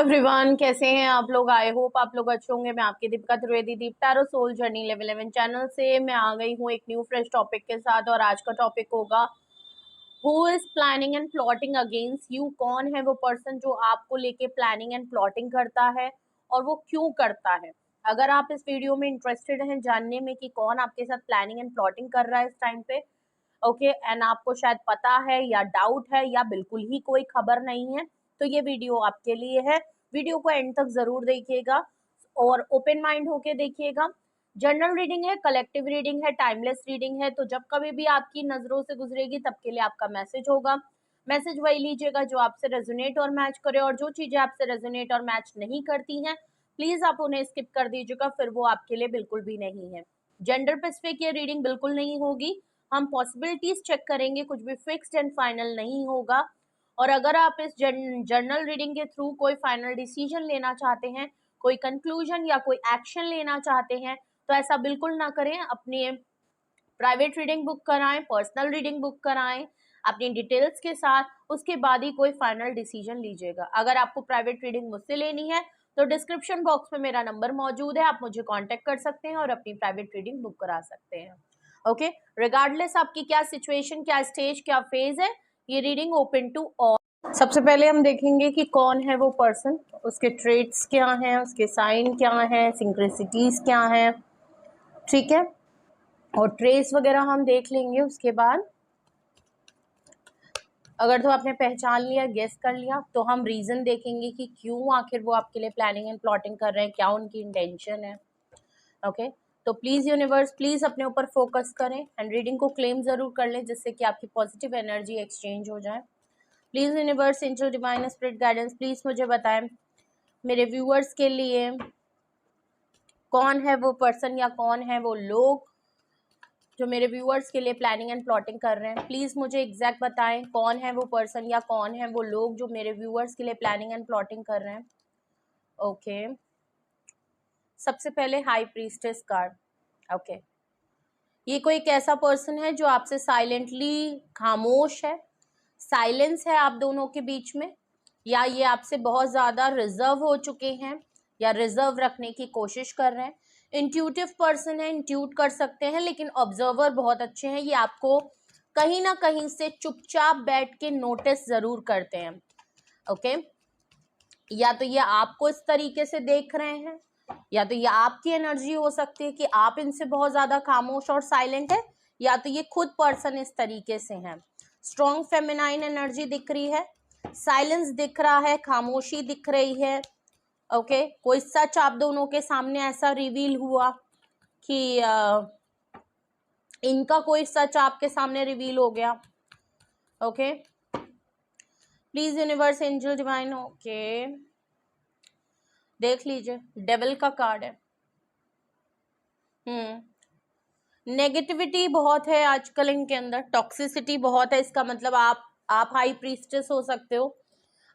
Everyone, कैसे हैं आप लोग। आई होप आप लोग अच्छे होंगे। मैं आपकी Deepika Trivedi, Deep tarot soul journey level 11 channel से मैं आ गई हूँ एक न्यू फ्रेश टॉपिक के साथ। और आज का टॉपिक होगा who is planning and plotting against you. कौन है वो पर्सन जो आपको लेके प्लानिंग एंड प्लॉटिंग करता है और वो क्यों करता है। अगर आप इस वीडियो में इंटरेस्टेड हैं जानने में कि कौन आपके साथ प्लानिंग एंड प्लॉटिंग कर रहा है इस टाइम पे, ओके, एंड आपको शायद पता है या डाउट है या बिल्कुल ही कोई खबर नहीं है, तो ये वीडियो आपके लिए है। वीडियो को एंड तक जरूर देखिएगा और ओपन माइंड होके देखिएगा। जनरल रीडिंग है, कलेक्टिव रीडिंग है, टाइमलेस रीडिंग है, तो जब कभी भी आपकी नजरों से गुजरेगी तब के लिए आपका मैसेज होगा। मैसेज वही लीजिएगा जो आपसे रेजोनेट और मैच करे, और जो चीजें आपसे रेजोनेट और मैच नहीं करती हैं प्लीज आप उन्हें स्किप कर दीजिएगा, फिर वो आपके लिए बिल्कुल भी नहीं है। जेंडर स्पेसिफिक ये रीडिंग बिल्कुल नहीं होगी। हम पॉसिबिलिटीज चेक करेंगे, कुछ भी फिक्स्ड एंड फाइनल नहीं होगा। और अगर आप इस जर्नल रीडिंग के थ्रू कोई फाइनल डिसीजन लेना चाहते हैं, कोई कंक्लूजन या कोई एक्शन लेना चाहते हैं, तो ऐसा बिल्कुल ना करें। अपनी प्राइवेट रीडिंग बुक कराएं, पर्सनल रीडिंग बुक कराएं अपनी डिटेल्स के साथ, उसके बाद ही कोई फाइनल डिसीजन लीजिएगा। अगर आपको प्राइवेट रीडिंग मुझसे लेनी है तो डिस्क्रिप्शन बॉक्स में मेरा नंबर मौजूद है, आप मुझे कांटेक्ट कर सकते हैं और अपनी प्राइवेट रीडिंग बुक करा सकते हैं। ओके, रिगार्डलेस आपकी क्या सिचुएशन, क्या स्टेज, क्या फेज है, ये रीडिंग ओपन टू ऑल। सबसे पहले हम देखेंगे कि कौन है वो पर्सन, उसके ट्रेट्स क्या हैं, उसके साइन क्या हैं, सिंक्रेसिटीज क्या हैं, ठीक है, और ट्रेस वगैरह हम देख लेंगे। उसके बाद अगर तो आपने पहचान लिया, गेस कर लिया, तो हम रीजन देखेंगे कि क्यों आखिर वो आपके लिए प्लानिंग एंड प्लॉटिंग कर रहे हैं, क्या उनकी इंटेंशन है। ओके, तो प्लीज यूनिवर्स, प्लीज अपने ऊपर फोकस करें एंड रीडिंग को क्लेम जरूर कर लें जिससे कि आपकी पॉजिटिव एनर्जी एक्सचेंज हो जाए। Please universe, angel, divine spirit guidance, please मुझे बताएं मेरे व्यूअर्स के लिए कौन है वो पर्सन या कौन है वो लोग जो मेरे व्यूअर्स के लिए प्लानिंग एंड प्लॉटिंग कर रहे हैं। प्लीज मुझे एग्जैक्ट बताएं कौन है वो पर्सन या कौन है वो लोग जो मेरे व्यूअर्स के लिए प्लानिंग एंड प्लॉटिंग कर रहे हैं। ओके, सबसे पहले हाई प्रीस्टेस कार्ड। ओके, ये कोई एक ऐसा पर्सन है जो आपसे साइलेंटली खामोश है, साइलेंस है आप दोनों के बीच में, या ये आपसे बहुत ज्यादा रिजर्व हो चुके हैं या रिजर्व रखने की कोशिश कर रहे हैं। इंट्यूटिव पर्सन है, इंट्यूट कर सकते हैं, लेकिन ऑब्जर्वर बहुत अच्छे हैं। ये आपको कहीं ना कहीं से चुपचाप बैठ के नोटिस जरूर करते हैं। ओके, या तो ये आपको इस तरीके से देख रहे हैं, या तो ये आपकी एनर्जी हो सकती है कि आप इनसे बहुत ज्यादा खामोश और साइलेंट है, या तो ये खुद पर्सन इस तरीके से है। स्ट्रॉन्ग फेमिनाइन एनर्जी दिख रही है, साइलेंस दिख रहा है, खामोशी दिख रही है। ओके, कोई सच आप दोनों के सामने ऐसा रिवील हुआ कि इनका कोई सच आपके सामने रिवील हो गया। Okay, please universe, angel, divine, okay, देख लीजिए डेविल का कार्ड है। नेगेटिविटी बहुत है आजकल इनके अंदर, टॉक्सिसिटी बहुत है। इसका मतलब आप हाई प्रीस्टेस हो सकते हो,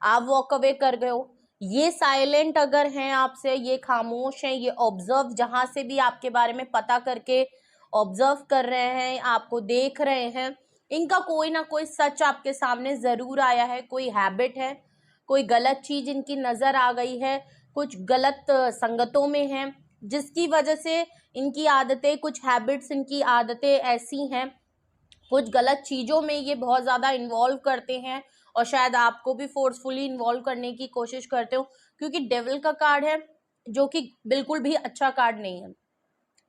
आप वॉक अवे कर गए हो। ये साइलेंट अगर हैं आपसे, ये खामोश हैं, ये ऑब्जर्व, जहां से भी आपके बारे में पता करके ऑब्जर्व कर रहे हैं, आपको देख रहे हैं, इनका कोई ना कोई सच आपके सामने जरूर आया है। कोई हैबिट है, कोई गलत चीज इनकी नजर आ गई है, कुछ गलत संगतों में है जिसकी वजह से इनकी आदतें, कुछ हैबिट्स, इनकी आदतें ऐसी हैं, कुछ गलत चीजों में ये बहुत ज्यादा इन्वॉल्व करते हैं और शायद आपको भी फोर्सफुली इन्वॉल्व करने की कोशिश करते हो, क्योंकि डेविल का कार्ड है जो कि बिल्कुल भी अच्छा कार्ड नहीं है।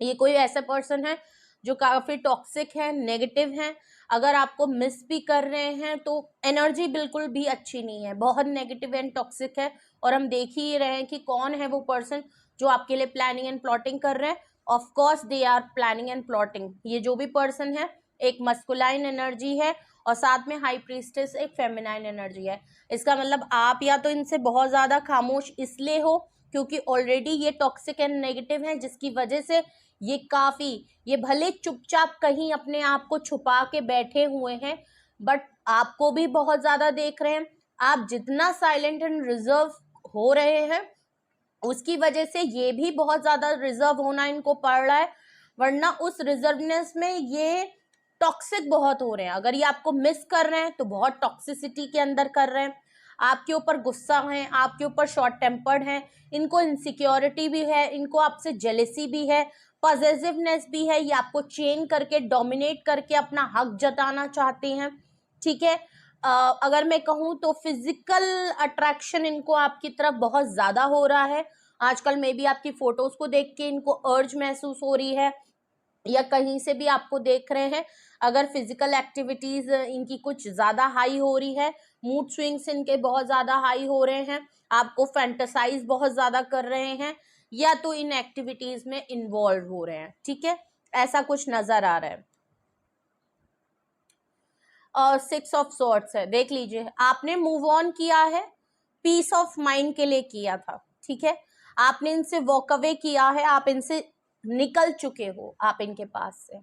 ये कोई ऐसा पर्सन है जो काफी टॉक्सिक है, नेगेटिव है। अगर आपको मिस भी कर रहे हैं तो एनर्जी बिल्कुल भी अच्छी नहीं है, बहुत नेगेटिव एंड टॉक्सिक है। और हम देख ही रहे हैं कि कौन है वो पर्सन जो आपके लिए प्लानिंग एंड प्लॉटिंग कर रहे हैं। Of course they are planning and plotting. ये जो भी पर्सन है एक मस्कुलाइन एनर्जी है और साथ में हाई प्रीस्टेस एक फेमिनाइन एनर्जी है। इसका मतलब आप या तो इनसे बहुत ज्यादा खामोश इसलिए हो क्योंकि ऑलरेडी ये टॉक्सिक एंड नेगेटिव है, जिसकी वजह से ये भले चुपचाप कहीं अपने आप को छुपा के बैठे हुए हैं, बट आपको भी बहुत ज्यादा देख रहे हैं। आप जितना साइलेंट एंड रिजर्व हो रहे हैं उसकी वजह से ये भी बहुत ज्यादा रिजर्व होना इनको पड़ रहा है, वरना उस रिजर्वनेस में ये टॉक्सिक बहुत हो रहे हैं। अगर ये आपको मिस कर रहे हैं तो बहुत टॉक्सिसिटी के अंदर कर रहे हैं। आपके ऊपर गुस्सा हैं, आपके ऊपर शॉर्ट टेम्पर्ड हैं, इनको इनसिक्योरिटी भी है, इनको आपसे जेलेसी भी है, पॉजेसिवनेस भी है, ये आपको चेन करके डोमिनेट करके अपना हक जताना चाहते हैं, ठीक है। अगर मैं कहूँ तो फिजिकल अट्रैक्शन इनको आपकी तरफ बहुत ज्यादा हो रहा है आजकल। मे बी आपकी फोटोज को देख के इनको अर्ज महसूस हो रही है, या कहीं से भी आपको देख रहे हैं, अगर फिजिकल एक्टिविटीज इनकी कुछ ज्यादा हाई हो रही है, मूड स्विंग्स इनके बहुत ज्यादा हाई हो रहे हैं, आपको फैंटेसाइज बहुत ज्यादा कर रहे हैं, या तो इन एक्टिविटीज में इन्वॉल्व हो रहे हैं, ठीक है, ऐसा कुछ नजर आ रहा है। और 6 ऑफ सॉर्ड्स है, देख लीजिए, आपने मूव ऑन किया है, पीस ऑफ माइंड के लिए किया था, ठीक है, आपने इनसे वॉक अवे किया है, आप इनसे निकल चुके हो, आप इनके पास से,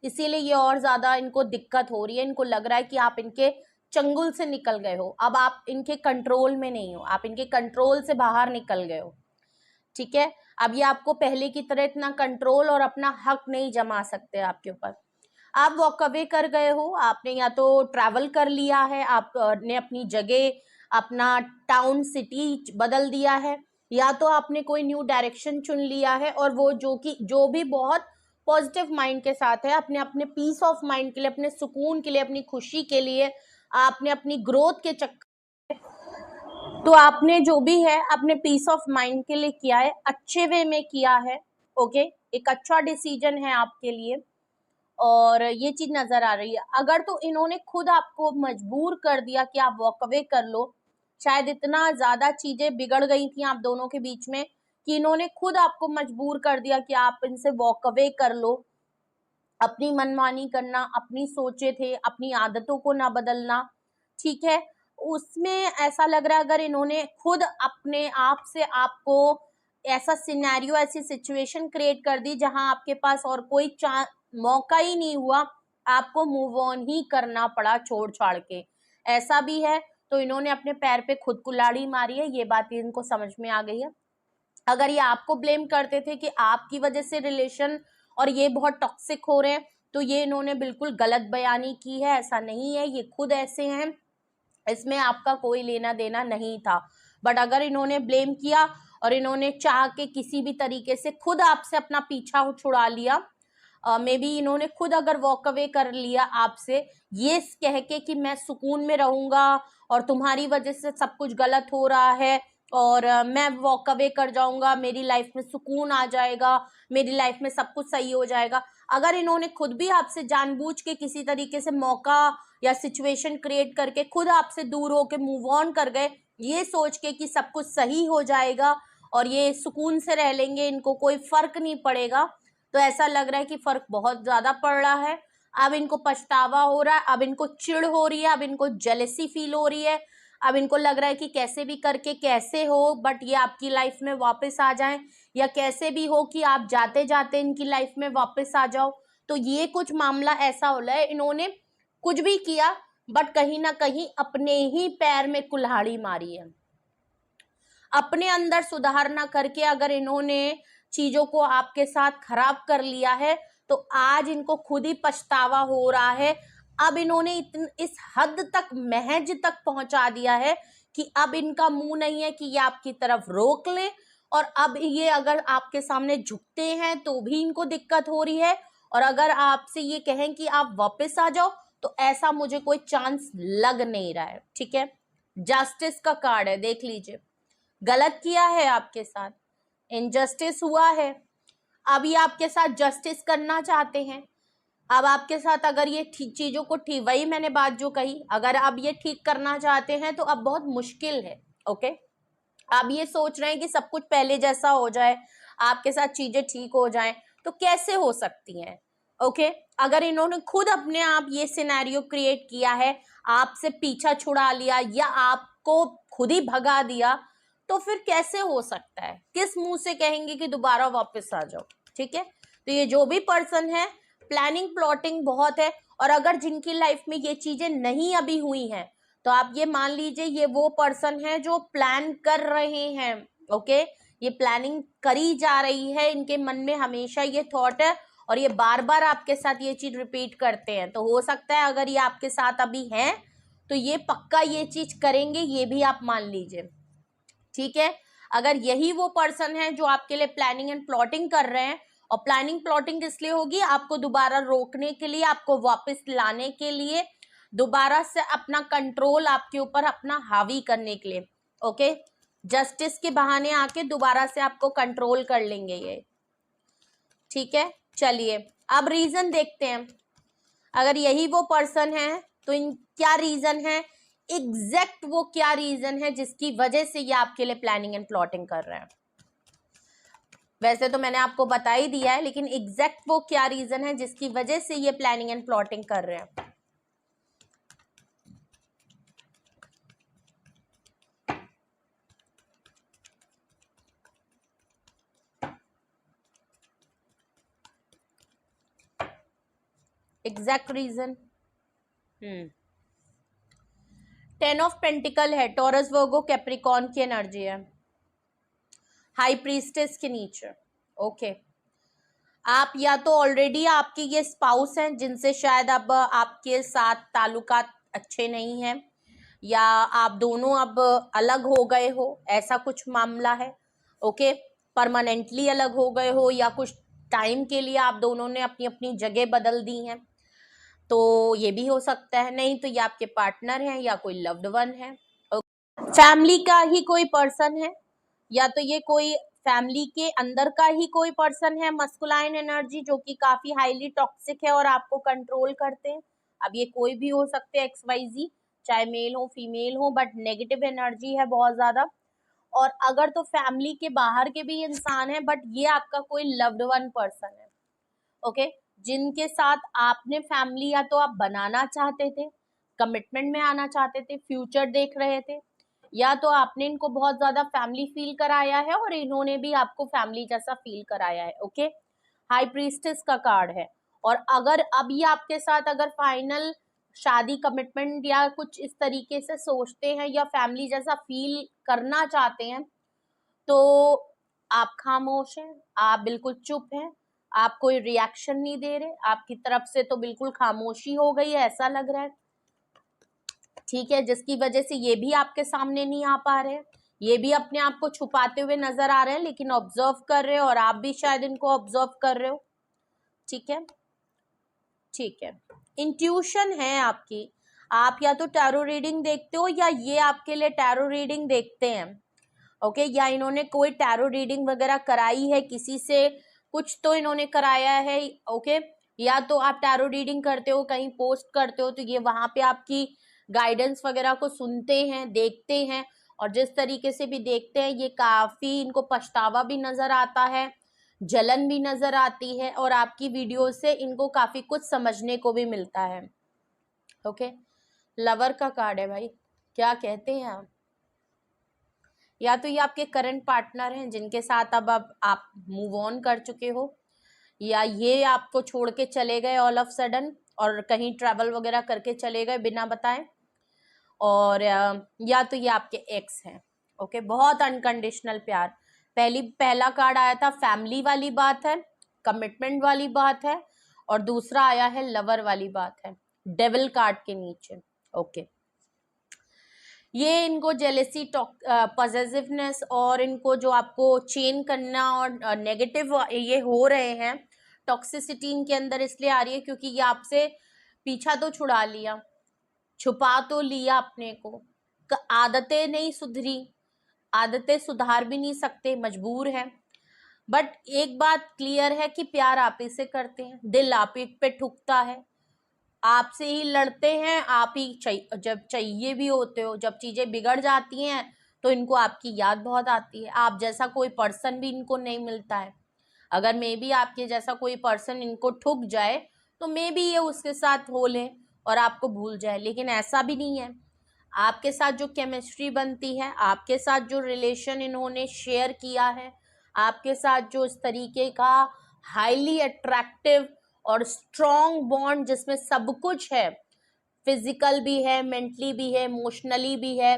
इसीलिए ये और ज्यादा इनको दिक्कत हो रही है। इनको लग रहा है कि आप इनके चंगुल से निकल गए हो, अब आप इनके कंट्रोल में नहीं हो, आप इनके कंट्रोल से बाहर निकल गए हो, ठीक है। अब ये आपको पहले की तरह इतना कंट्रोल और अपना हक नहीं जमा सकते आपके ऊपर। आप वॉक अवे कर गए हो, आपने या तो ट्रैवल कर लिया है, आपने अपनी जगह, अपना टाउन सिटी बदल दिया है, या तो आपने कोई न्यू डायरेक्शन चुन लिया है, और वो जो भी बहुत पॉजिटिव माइंड के साथ है, अपने अपने पीस ऑफ माइंड के लिए, अपने सुकून के लिए, अपनी खुशी के लिए, आपने अपनी ग्रोथ के चक्कर, तो आपने जो भी है अपने पीस ऑफ माइंड के लिए किया है, अच्छे वे में किया है, ओके, एक अच्छा डिसीजन है आपके लिए, और ये चीज नजर आ रही है। अगर तो इन्होंने खुद आपको मजबूर कर दिया कि आप वॉक अवे कर लो, शायद इतना ज्यादा चीजें बिगड़ गई थी आप दोनों के बीच में कि इन्होंने खुद आपको मजबूर कर दिया कि आप इनसे वॉक अवे कर लो, अपनी मनमानी करना, अपनी सोचे थे, अपनी आदतों को ना बदलना, ठीक है, उसमें ऐसा लग रहा है अगर इन्होंने खुद अपने आप से आपको ऐसा सिनेरियो, ऐसी सिचुएशन क्रिएट कर दी जहां आपके पास और कोई मौका ही नहीं हुआ, आपको मूव ऑन ही करना पड़ा छोड़ छाड़ के, ऐसा भी है, तो इन्होंने अपने पैर पे खुद कुल्हाड़ी मारी है, ये बात इनको समझ में आ गई है। अगर ये आपको ब्लेम करते थे कि आपकी वजह से रिलेशन और ये बहुत टॉक्सिक हो रहे हैं, तो ये इन्होंने बिल्कुल गलत बयानी की है, ऐसा नहीं है, ये खुद ऐसे हैं, इसमें आपका कोई लेना देना नहीं था। बट अगर इन्होंने ब्लेम किया और इन्होंने चाह के किसी भी तरीके से खुद आपसे अपना पीछा छुड़ा लिया, मे बी इन्होंने खुद अगर वॉक अवे कर लिया आपसे, ये कह के कि मैं सुकून में रहूंगा और तुम्हारी वजह से सब कुछ गलत हो रहा है, और मैं वॉक अवे कर जाऊंगा, मेरी लाइफ में सुकून आ जाएगा, मेरी लाइफ में सब कुछ सही हो जाएगा, अगर इन्होंने खुद भी आपसे जानबूझ के किसी तरीके से मौका या सिचुएशन क्रिएट करके खुद आपसे दूर होके मूव ऑन कर गए, ये सोच के कि सब कुछ सही हो जाएगा और ये सुकून से रह लेंगे, इनको कोई फर्क नहीं पड़ेगा, तो ऐसा लग रहा है कि फर्क बहुत ज्यादा पड़ रहा है। अब इनको पछतावा हो रहा है, अब इनको चिढ़ हो रही है, अब इनको जेलेसी फील हो रही है, अब इनको लग रहा है कि कैसे भी करके कैसे हो बट ये आपकी लाइफ में वापस आ जाएं, या कैसे भी हो कि आप जाते जाते इनकी लाइफ में वापस आ जाओ। तो ये कुछ मामला ऐसा हो रहा है, इन्होंने कुछ भी किया बट कहीं ना कहीं अपने ही पैर में कुल्हाड़ी मारी है। अपने अंदर सुधार ना करके अगर इन्होंने चीजों को आपके साथ खराब कर लिया है, तो आज इनको खुद ही पछतावा हो रहा है। अब इन्होंने इस हद तक, महज तक पहुंचा दिया है कि अब इनका मुंह नहीं है कि ये आपकी तरफ रोक लें, और अब ये अगर आपके सामने झुकते हैं तो भी इनको दिक्कत हो रही है, और अगर आपसे ये कहें कि आप वापस आ जाओ तो ऐसा मुझे कोई चांस लग नहीं रहा है, ठीक है। जस्टिस का कार्ड है, देख लीजिए, गलत किया है आपके साथ, इनजस्टिस हुआ है, अब ये आपके साथ जस्टिस करना चाहते हैं। अब आपके साथ अगर ये चीजों को ठीक, वही मैंने बात जो कही, अगर अब ये ठीक करना चाहते हैं तो अब बहुत मुश्किल है, ओके। अब ये सोच रहे हैं कि सब कुछ पहले जैसा हो जाए, आपके साथ चीजें ठीक हो जाएं, तो कैसे हो सकती हैं, ओके। अगर इन्होंने खुद अपने आप ये सिनेरियो क्रिएट किया है, आपसे पीछा छुड़ा लिया या आपको खुद ही भगा दिया, तो फिर कैसे हो सकता है, किस मुंह से कहेंगे कि दोबारा वापस आ जाओ, ठीक है। तो ये जो भी पर्सन है, प्लानिंग प्लॉटिंग बहुत है, और अगर जिनकी लाइफ में ये चीजें नहीं अभी हुई हैं, तो आप ये मान लीजिए ये वो पर्सन है जो प्लान कर रहे हैं, ओके। ये प्लानिंग करी जा रही है, इनके मन में हमेशा ये थॉट है, और ये बार बार आपके साथ ये चीज रिपीट करते हैं। तो हो सकता है अगर ये आपके साथ अभी हैं तो ये पक्का ये चीज करेंगे, ये भी आप मान लीजिए, ठीक है। अगर यही वो पर्सन है जो आपके लिए प्लानिंग एंड प्लॉटिंग कर रहे हैं, और प्लानिंग प्लॉटिंग इसलिए होगी आपको दोबारा रोकने के लिए, आपको वापस लाने के लिए, दोबारा से अपना कंट्रोल आपके ऊपर अपना हावी करने के लिए, ओके, जस्टिस के बहाने आके दोबारा से आपको कंट्रोल कर लेंगे ये, ठीक है। चलिए अब रीजन देखते हैं, अगर यही वो पर्सन है तो इन क्या रीजन है, एग्जैक्ट वो क्या रीजन है जिसकी वजह से ये आपके लिए प्लानिंग एंड प्लॉटिंग कर रहे हैं। वैसे तो मैंने आपको बता ही दिया है, लेकिन एग्जैक्ट वो क्या रीजन है जिसकी वजह से ये प्लानिंग एंड प्लॉटिंग कर रहे हैं। एग्जैक्ट रीजन 10 ऑफ पेंटिकल है, टॉरस वर्गो कैप्रिकॉर्न की एनर्जी है, हाई प्रीस्टेस के नीचे, ओके। आप या तो ऑलरेडी आपके ये स्पाउस हैं जिनसे शायद अब आपके साथ ताल्लुकात अच्छे नहीं हैं, या आप दोनों अब अलग हो गए हो, ऐसा कुछ मामला है, ओके। परमानेंटली अलग हो गए हो, या कुछ टाइम के लिए आप दोनों ने अपनी अपनी जगह बदल दी हैं, तो ये भी हो सकता है। नहीं तो ये आपके पार्टनर हैं या कोई लव्ड वन है, फैमिली का ही कोई पर्सन है, या तो ये कोई फैमिली के अंदर का ही कोई पर्सन है, मस्कुलाइन एनर्जी जो कि काफी हाईली टॉक्सिक है और आपको कंट्रोल करते हैं। अब ये कोई भी हो सकते हैं, XYZ, चाहे मेल हो फीमेल हो, बट नेगेटिव एनर्जी है बहुत ज्यादा। और अगर तो फैमिली के बाहर के भी इंसान है, बट ये आपका कोई लव्ड वन पर्सन है, ओके, जिनके साथ आपने फैमिली या तो आप बनाना चाहते थे, कमिटमेंट में आना चाहते थे, फ्यूचर देख रहे थे, या तो आपने इनको बहुत ज्यादा फैमिली फील कराया है और इन्होंने भी आपको फैमिली जैसा फील कराया है, ओके। हाई प्रीस्टेस का कार्ड है, और अगर अब ये आपके साथ अगर फाइनल शादी कमिटमेंट या कुछ इस तरीके से सोचते हैं या फैमिली जैसा फील करना चाहते हैं, तो आप खामोश हैं, आप बिल्कुल चुप हैं, आप कोई रिएक्शन नहीं दे रहे, आपकी तरफ से तो बिल्कुल खामोशी हो गई है ऐसा लग रहा है, ठीक है, जिसकी वजह से ये भी आपके सामने नहीं आ पा रहे हैं, ये भी अपने आप को छुपाते हुए नजर आ रहे हैं, लेकिन ऑब्जर्व कर रहे हो, और आप भी शायद इनको ऑब्जर्व कर रहे हो, ठीक है, ठीक है। इंट्यूशन है आपकी, आप या तो टैरो रीडिंग देखते हो या ये आपके लिए टैरो रीडिंग देखते हैं, ओके, या इन्होंने कोई टैरो रीडिंग वगैरह कराई है किसी से, कुछ तो इन्होंने कराया है, ओके, या तो आप टैरो रीडिंग करते हो, कहीं पोस्ट करते हो, तो ये वहां पे आपकी गाइडेंस वगैरह को सुनते हैं, देखते हैं, और जिस तरीके से भी देखते हैं ये काफी इनको पछतावा भी नजर आता है, जलन भी नजर आती है, और आपकी वीडियो से इनको काफी कुछ समझने को भी मिलता है, ओके। लवर का कार्ड है भाई, क्या कहते हैं आप, या तो ये आपके करंट पार्टनर हैं जिनके साथ अब आप मूव ऑन कर चुके हो, या ये आपको छोड़ के चले गए ऑल ऑफ सडन, और कहीं ट्रैवल वगैरह करके चले गए बिना बताए, और या तो ये आपके एक्स हैं, ओके। बहुत अनकंडीशनल प्यार, पहला कार्ड आया था फैमिली वाली बात है, कमिटमेंट वाली बात है, और दूसरा आया है लवर वाली बात है, डेविल कार्ड के नीचे, ओके। ये इनको जेलेसी, पॉजिटिवनेस, और इनको जो आपको चेन करना और नेगेटिव ये हो रहे हैं, टॉक्सिसिटी इनके अंदर इसलिए आ रही है क्योंकि ये आपसे पीछा तो छुड़ा लिया, छुपा तो लिया अपने को, आदतें नहीं सुधरी, आदतें सुधार भी नहीं सकते, मजबूर है, बट एक बात क्लियर है कि प्यार आप ही से करते हैं, दिल आप ही पे ठुकता है, आपसे ही लड़ते हैं, आप ही जब चाहिए भी होते हो, जब चीजें बिगड़ जाती हैं तो इनको आपकी याद बहुत आती है, आप जैसा कोई पर्सन भी इनको नहीं मिलता है, अगर मे बी आपके जैसा कोई पर्सन इनको ठुक जाए तो मे बी ये उसके साथ हो ले और आपको भूल जाए, लेकिन ऐसा भी नहीं है, आपके साथ जो केमिस्ट्री बनती है, आपके साथ जो रिलेशन इन्होंने शेयर किया है, आपके साथ जो इस तरीके का हाईली अट्रैक्टिव और स्ट्रॉन्ग बॉन्ड जिसमें सब कुछ है, फिजिकल भी है, मेंटली भी है, इमोशनली भी है,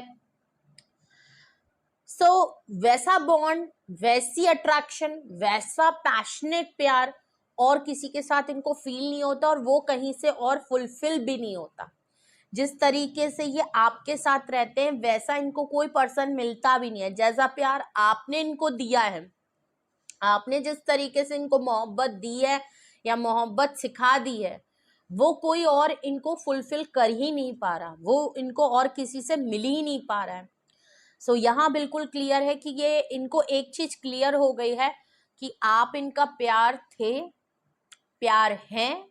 सो वैसा बॉन्ड, वैसी अट्रैक्शन, वैसा पैशनेट प्यार और किसी के साथ इनको फील नहीं होता, और वो कहीं से और फुलफिल भी नहीं होता, जिस तरीके से ये आपके साथ रहते हैं वैसा इनको कोई पर्सन मिलता भी नहीं है। जैसा प्यार आपने इनको दिया है, आपने जिस तरीके से इनको मोहब्बत दी है या मोहब्बत सिखा दी है, वो कोई और इनको फुलफिल कर ही नहीं पा रहा, वो इनको और किसी से मिल ही नहीं पा रहा है। सो यहाँ बिल्कुल क्लियर है कि ये इनको एक चीज क्लियर हो गई है कि आप इनका प्यार थे, प्यार हैं,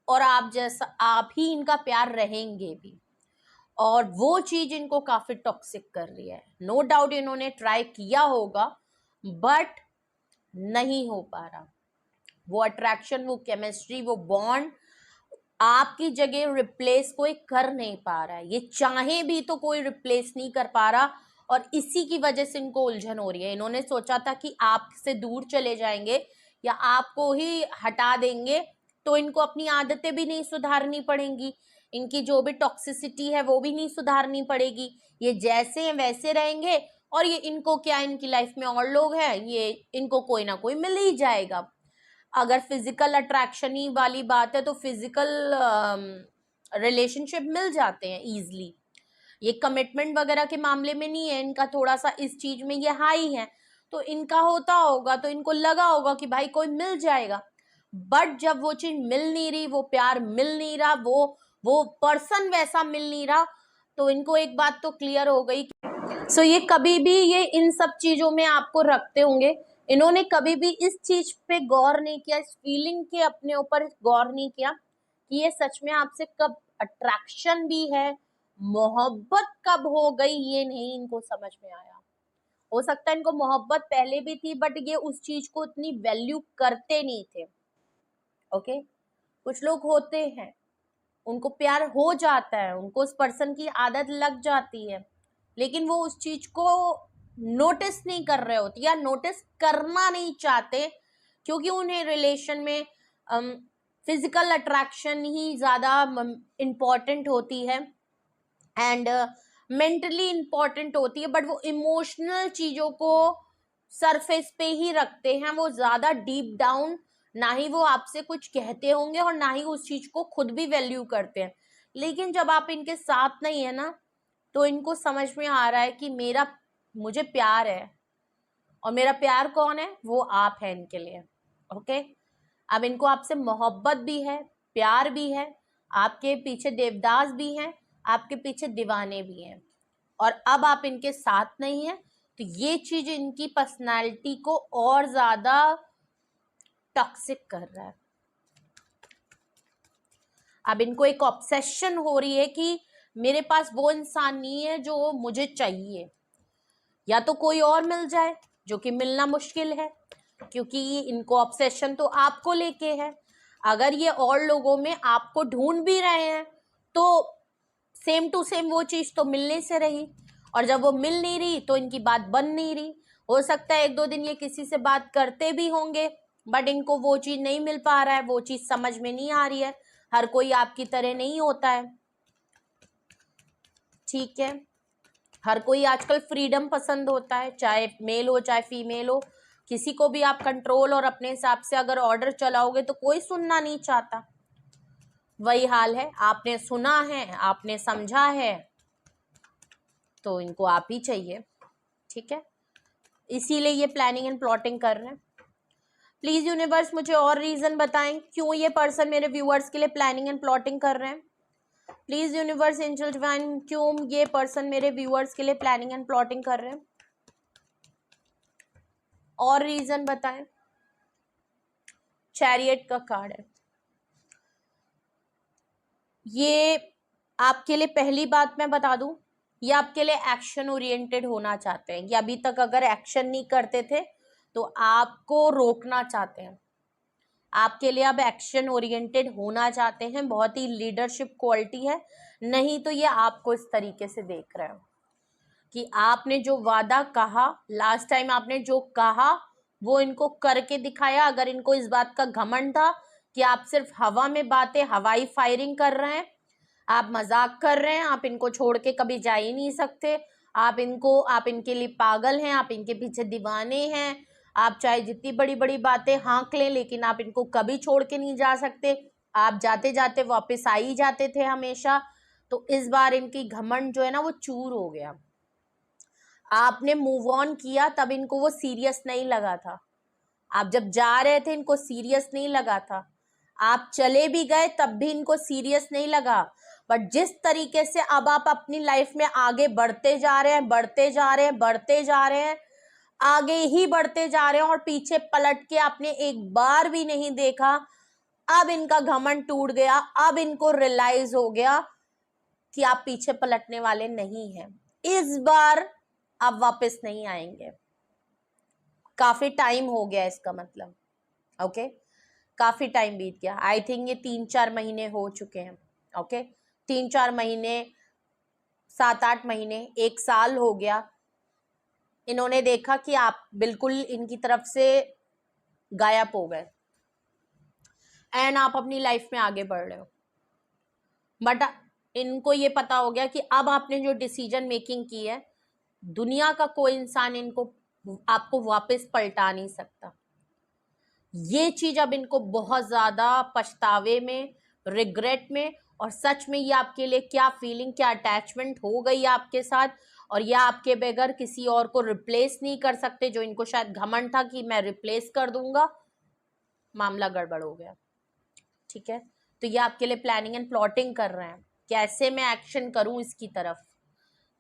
और आप जैसा आप ही इनका प्यार रहेंगे भी। और वो चीज इनको काफी टॉक्सिक कर रही है। नो डाउट इन्होंने ट्राई किया होगा बट नहीं हो पा रहा। वो अट्रैक्शन, वो केमिस्ट्री, वो बॉन्ड आपकी जगह रिप्लेस कोई कर नहीं पा रहा है। ये चाहे भी तो कोई रिप्लेस नहीं कर पा रहा, और इसी की वजह से इनको उलझन हो रही है। इन्होंने सोचा था कि आपसे दूर चले जाएंगे या आपको ही हटा देंगे तो इनको अपनी आदतें भी नहीं सुधारनी पड़ेंगी, इनकी जो भी टॉक्सिसिटी है वो भी नहीं सुधारनी पड़ेगी, ये जैसे हैं वैसे रहेंगे। और ये इनको क्या, इनकी लाइफ में और लोग हैं, ये इनको कोई ना कोई मिल ही जाएगा। अगर फिजिकल अट्रैक्शन ही वाली बात है तो फिजिकल रिलेशनशिप मिल जाते हैं इजीली। ये कमिटमेंट वगैरह के मामले में नहीं है, इनका थोड़ा सा इस चीज में ये हाई है, तो इनका होता होगा तो इनको लगा होगा कि भाई कोई मिल जाएगा। बट जब वो चीज मिल नहीं रही, वो प्यार मिल नहीं रहा, वो पर्सन वैसा मिल नहीं रहा, तो इनको एक बात तो क्लियर हो गई। सो ये कभी भी ये इन सब चीजों में आपको रखते होंगे। इन्होंने कभी भी इस चीज पे गौर नहीं किया, इस फीलिंग के अपने ऊपर गौर नहीं किया कि ये सच में आपसे कब अट्रैक्शन भी है, मोहब्बत कब हो गई, ये नहीं इनको समझ में आया। हो सकता है इनको मोहब्बत पहले भी थी बट ये उस चीज को इतनी वैल्यू करते नहीं थे। ओके, कुछ लोग होते हैं उनको प्यार हो जाता है, उनको उस पर्सन की आदत लग जाती है, लेकिन वो उस चीज को नोटिस नहीं कर रहे होते या नोटिस करना नहीं चाहते, क्योंकि उन्हें रिलेशन में फिजिकल अट्रैक्शन ही ज्यादा इम्पॉर्टेंट होती है एंड मेंटली इम्पॉर्टेंट होती है। बट वो इमोशनल चीजों को सरफेस पे ही रखते हैं, वो ज्यादा डीप डाउन ना ही वो आपसे कुछ कहते होंगे और ना ही उस चीज को खुद भी वैल्यू करते हैं। लेकिन जब आप इनके साथ नहीं है ना, तो इनको समझ में आ रहा है कि मुझे प्यार है, और मेरा प्यार कौन है, वो आप है इनके लिए। ओके, अब इनको आपसे मोहब्बत भी है, प्यार भी है, आपके पीछे देवदास भी हैं, आपके पीछे दीवाने भी हैं, और अब आप इनके साथ नहीं है, तो ये चीज इनकी पर्सनालिटी को और ज्यादा टॉक्सिक कर रहा है। अब इनको एक ऑब्सेशन हो रही है कि मेरे पास वो इंसान नहीं है जो मुझे चाहिए, या तो कोई और मिल जाए, जो कि मिलना मुश्किल है क्योंकि इनको ऑब्सेशन तो आपको लेके है। अगर ये और लोगों में आपको ढूंढ भी रहे हैं तो सेम टू सेम वो चीज तो मिलने से रही, और जब वो मिल नहीं रही तो इनकी बात बन नहीं रही। हो सकता है एक दो दिन ये किसी से बात करते भी होंगे बट इनको वो चीज नहीं मिल पा रहा है, वो चीज समझ में नहीं आ रही है। हर कोई आपकी तरह नहीं होता है, ठीक है, हर कोई आजकल फ्रीडम पसंद होता है, चाहे मेल हो चाहे फीमेल हो। किसी को भी आप कंट्रोल और अपने हिसाब से अगर ऑर्डर चलाओगे तो कोई सुनना नहीं चाहता। वही हाल है, आपने सुना है, आपने समझा है, तो इनको आप ही चाहिए, ठीक है, इसीलिए ये प्लानिंग एंड प्लॉटिंग कर रहे हैं। प्लीज यूनिवर्स मुझे और रीजन बताएं क्यों ये पर्सन मेरे व्यूअर्स के लिए प्लानिंग एंड प्लॉटिंग कर रहे हैं। प्लीज यूनिवर्स एंजल डिवाइन, क्यों ये पर्सन मेरे व्यूअर्स के लिए प्लानिंग एंड प्लॉटिंग कर रहे हैं, और रीजन बताएं। चैरियट का कार्ड है, ये आपके लिए, पहली बात मैं बता दूं, ये आपके लिए एक्शन ओरिएंटेड होना चाहते हैं। ये अभी तक अगर एक्शन नहीं करते थे तो आपको रोकना चाहते हैं, आपके लिए अब एक्शन ओरिएंटेड होना चाहते हैं। बहुत ही लीडरशिप क्वालिटी है, नहीं तो ये आपको इस तरीके से देख रहे हो कि आपने जो वादा कहा, लास्ट टाइम आपने जो कहा वो इनको करके दिखाया। अगर इनको इस बात का घमंड था कि आप सिर्फ हवा में बातें, हवाई फायरिंग कर रहे हैं, आप मजाक कर रहे हैं, आप इनको छोड़ के कभी जा ही नहीं सकते, आप इनके लिए पागल हैं, आप इनके पीछे दीवाने हैं, आप चाहे जितनी बड़ी बड़ी बातें हाँक लें लेकिन आप इनको कभी छोड़ के नहीं जा सकते, आप जाते जाते वापस आ ही जाते थे हमेशा। तो इस बार इनकी घमंड जो है ना वो चूर हो गया। आपने मूव ऑन किया तब इनको वो सीरियस नहीं लगा था, आप जब जा रहे थे इनको सीरियस नहीं लगा था, आप चले भी गए तब भी इनको सीरियस नहीं लगा। बट जिस तरीके से अब आप अपनी लाइफ में आगे बढ़ते जा रहे हैं, बढ़ते जा रहे हैं, बढ़ते जा रहे हैं, आगे ही बढ़ते जा रहे हैं और पीछे पलट के आपने एक बार भी नहीं देखा, अब इनका घमंड टूट गया। अब इनको रियलाइज हो गया कि आप पीछे पलटने वाले नहीं हैं, इस बार आप वापस नहीं आएंगे। काफी टाइम हो गया इसका मतलब, ओके काफी टाइम बीत गया। आई थिंक ये 3-4 महीने हो चुके हैं, ओके 3-4 महीने, 7-8 महीने, 1 साल हो गया। इन्होंने देखा कि आप बिल्कुल इनकी तरफ से गायब हो गए एंड आप अपनी लाइफ में आगे बढ़ रहे हो। बट इनको ये पता हो गया कि अब आपने जो डिसीजन मेकिंग की है, दुनिया का कोई इंसान इनको आपको वापस पलटा नहीं सकता। ये चीज अब इनको बहुत ज्यादा पछतावे में, रिग्रेट में, और सच में ये आपके लिए क्या फीलिंग, क्या अटैचमेंट हो गई आपके साथ, और ये आपके बगैर किसी और को रिप्लेस नहीं कर सकते। जो इनको शायद घमंड था कि मैं रिप्लेस कर दूंगा, मामला गड़बड़ हो गया। ठीक है, तो ये आपके लिए प्लानिंग एंड प्लॉटिंग कर रहे हैं, कैसे मैं एक्शन करूं इसकी तरफ,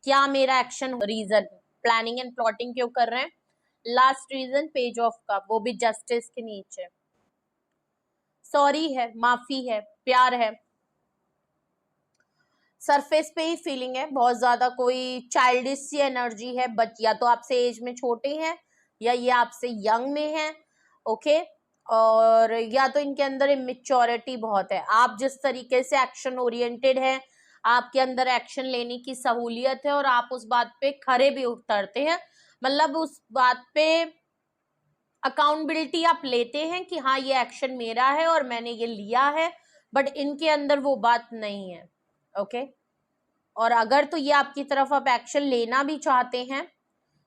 क्या मेरा action. Reason planning and plotting क्यों कर रहे हैं? Last reason page of cup, वो भी जस्टिस के नीचे। सॉरी है, माफी है, प्यार है, सरफेस पे ही फीलिंग है, बहुत ज्यादा कोई चाइल्डिश सी एनर्जी है। बट या तो आपसे एज में छोटे हैं या ये आपसे यंग में हैं, ओके और या तो इनके अंदर इमेच्योरिटी बहुत है। आप जिस तरीके से एक्शन ओरिएंटेड है, आपके अंदर एक्शन लेने की सहूलियत है और आप उस बात पे खरे भी उतरते हैं, मतलब उस बात पे अकाउंटेबिलिटी आप लेते हैं कि हाँ ये एक्शन मेरा है और मैंने ये लिया है। बट इनके अंदर वो बात नहीं है, ओके और अगर तो ये आपकी तरफ आप एक्शन लेना भी चाहते हैं,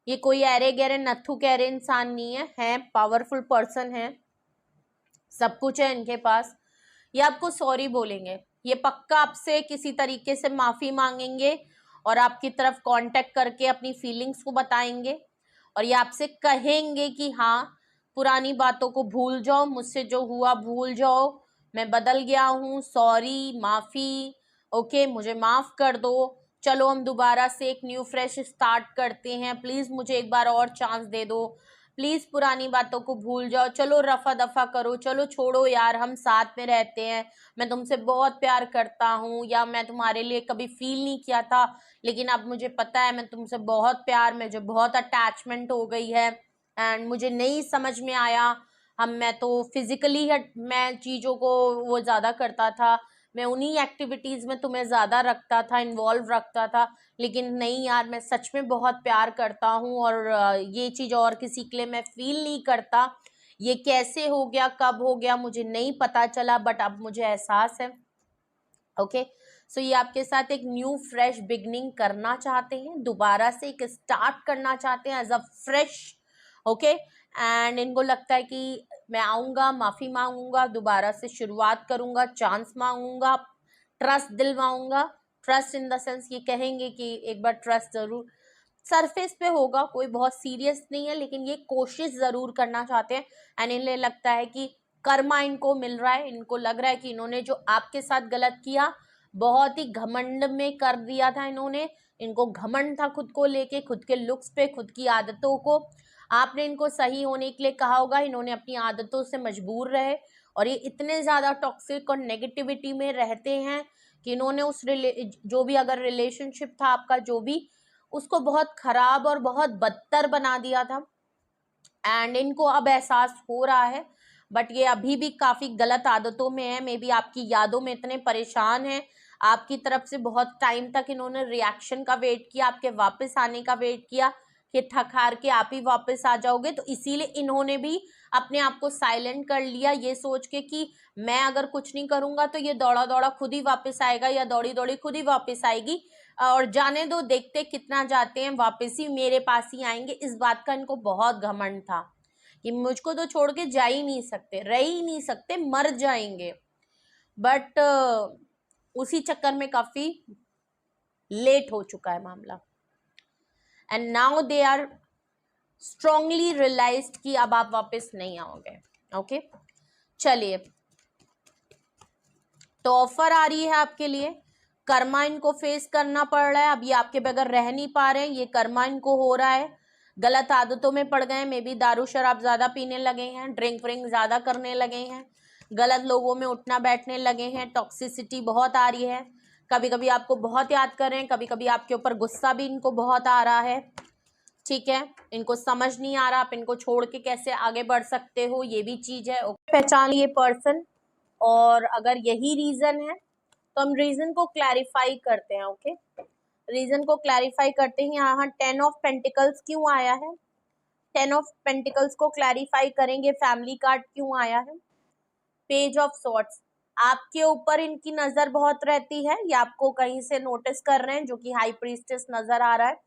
ये कोई अरे गहरे नथु कहरे इंसान नहीं है पावरफुल पर्सन है, सब कुछ है इनके पास। ये आपको सॉरी बोलेंगे, ये पक्का आपसे किसी तरीके से माफी मांगेंगे और आपकी तरफ कांटेक्ट करके अपनी फीलिंग्स को बताएंगे और ये आपसे कहेंगे कि हाँ पुरानी बातों को भूल जाओ, मुझसे जो हुआ भूल जाओ, मैं बदल गया हूँ, सॉरी, माफी, ओके मुझे माफ कर दो, चलो हम दोबारा से एक न्यू फ्रेश स्टार्ट करते हैं, प्लीज मुझे एक बार और चांस दे दो, प्लीज पुरानी बातों को भूल जाओ, चलो रफा दफा करो, चलो छोड़ो यार, हम साथ में रहते हैं, मैं तुमसे बहुत प्यार करता हूँ, या मैं तुम्हारे लिए कभी फील नहीं किया था लेकिन अब मुझे पता है मैं तुमसे बहुत प्यार, मुझे बहुत अटैचमेंट हो गई है एंड मुझे नहीं समझ में आया। मैं तो फिजिकली मैं चीज़ों को वो ज़्यादा करता था, मैं उन्हीं एक्टिविटीज़ में तुम्हें ज़्यादा रखता था, इन्वॉल्व रखता था, लेकिन नहीं यार मैं सच में बहुत प्यार करता हूँ और ये चीज़ और किसी के लिए मैं फील नहीं करता। ये कैसे हो गया, कब हो गया मुझे नहीं पता चला, बट अब मुझे एहसास है। ओके सो ये आपके साथ एक न्यू फ्रेश बिगनिंग करना चाहते हैं, दोबारा से एक स्टार्ट करना चाहते हैं as a fresh, okay and इनको लगता है कि मैं आऊँगा, माफ़ी मांगूंगा, दोबारा से शुरुआत करूँगा, चांस मांगूंगा, ट्रस्ट दिलवाऊंगा। ट्रस्ट इन द सेंस ये कहेंगे कि एक बार ट्रस्ट ज़रूर सरफेस पे होगा, कोई बहुत सीरियस नहीं है, लेकिन ये कोशिश ज़रूर करना चाहते हैं एंड इन्हें लगता है कि कर्मा इनको मिल रहा है। इनको लग रहा है कि इन्होंने जो आपके साथ गलत किया बहुत ही घमंड में कर दिया था, इनको घमंड था खुद को लेके, खुद के लुक्स पे, खुद की आदतों को। आपने इनको सही होने के लिए कहा होगा, इन्होंने अपनी आदतों से मजबूर रहे और ये इतने ज़्यादा टॉक्सिक और नेगेटिविटी में रहते हैं कि इन्होंने उस जो भी अगर रिलेशनशिप था आपका, जो भी उसको बहुत खराब और बहुत बदतर बना दिया था एंड इनको अब एहसास हो रहा है। बट ये अभी भी काफ़ी गलत आदतों में है, मे बी आपकी यादों में इतने परेशान हैं, आपकी तरफ से बहुत टाइम तक इन्होंने रिएक्शन का वेट किया, आपके वापस आने का वेट किया कि थक हार के आप ही वापस आ जाओगे, तो इसीलिए इन्होंने भी अपने आप को साइलेंट कर लिया ये सोच के कि मैं अगर कुछ नहीं करूँगा तो ये दौड़ा दौड़ा खुद ही वापस आएगा या दौड़ी दौड़ी खुद ही वापस आएगी और जाने दो, देखते कितना जाते हैं, वापस ही मेरे पास ही आएंगे। इस बात का इनको बहुत घमंड था कि मुझको तो छोड़ के जा ही नहीं सकते, रह ही नहीं सकते, मर जाएंगे। बट उसी चक्कर में काफ़ी लेट हो चुका है मामला, and now they are strongly realized कि अब आप वापस नहीं आओगे। ओके, चलिए, तो ऑफर आ रही है आपके लिए, कर्मा इनको फेस करना पड़ रहा है, अब ये आपके बगैर रह नहीं पा रहे हैं, ये कर्मा इनको हो रहा है, गलत आदतों में पड़ गए, मे बी दारू शराब ज्यादा पीने लगे हैं, ड्रिंक व्रिंक ज्यादा करने लगे हैं, गलत लोगों में उठना बैठने लगे हैं, टॉक्सिसिटी बहुत आ रही है, कभी कभी आपको बहुत याद कर रहे हैं, कभी कभी आपके ऊपर गुस्सा भी इनको बहुत आ रहा है, ठीक है, इनको समझ नहीं आ रहा आप इनको छोड़ के कैसे आगे बढ़ सकते हो, ये भी चीज है। पहचान ये पर्सन, और अगर यही रीजन है तो हम रीजन को क्लैरिफाई करते हैं। ओके, रीजन को क्लैरिफाई करते हैं। यहाँ 10 ऑफ पेंटिकल्स क्यों आया है, 10 ऑफ पेंटिकल्स को क्लैरिफाई करेंगे, फैमिली कार्ड क्यों आया है, पेज ऑफ सॉर्ट्स, आपके ऊपर इनकी नजर बहुत रहती है, ये आपको कहीं से नोटिस कर रहे हैं, जो कि हाई प्रीस्टेस नजर आ रहा है,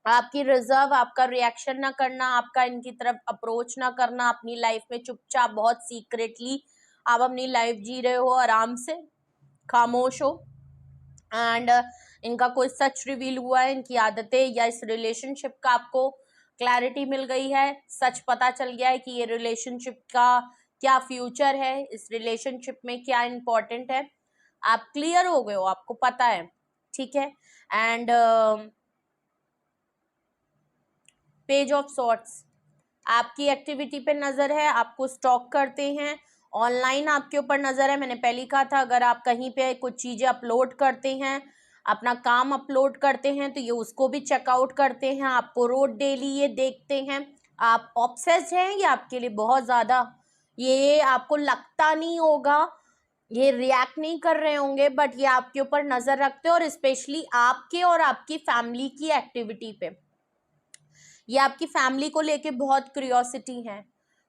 आपकी रिजर्व, आपका रिएक्शन ना करना, आपका इनकी तरफ अप्रोच ना करना, अपनी लाइफ में चुपचाप बहुत सीक्रेटली आप अपनी लाइफ जी रहे हो, आराम से खामोश हो, एंड इनका कोई सच रिवील हुआ है, इनकी आदतें या इस रिलेशनशिप का आपको क्लैरिटी मिल गई है, सच पता चल गया है कि ये रिलेशनशिप का क्या फ्यूचर है, इस रिलेशनशिप में क्या इंपॉर्टेंट है, आप क्लियर हो गए हो, आपको पता है, ठीक है। एंड पेज ऑफ सॉर्ट्स, आपकी एक्टिविटी पे नजर है, आपको स्टॉक करते हैं, ऑनलाइन आपके ऊपर नजर है, मैंने पहले कहा था अगर आप कहीं पे कुछ चीजें अपलोड करते हैं, अपना काम अपलोड करते हैं, तो ये उसको भी चेकआउट करते हैं, आपको रोज डेली ये देखते हैं, आप ऑब्सेस्ड हैं, ये आपके लिए बहुत ज्यादा, ये आपको लगता नहीं होगा, ये रिएक्ट नहीं कर रहे होंगे, बट ये आपके ऊपर नजर रखते हैं, और स्पेशली आपके और आपकी फैमिली की एक्टिविटी पे, ये आपकी फैमिली को लेके बहुत क्यूरियोसिटी है।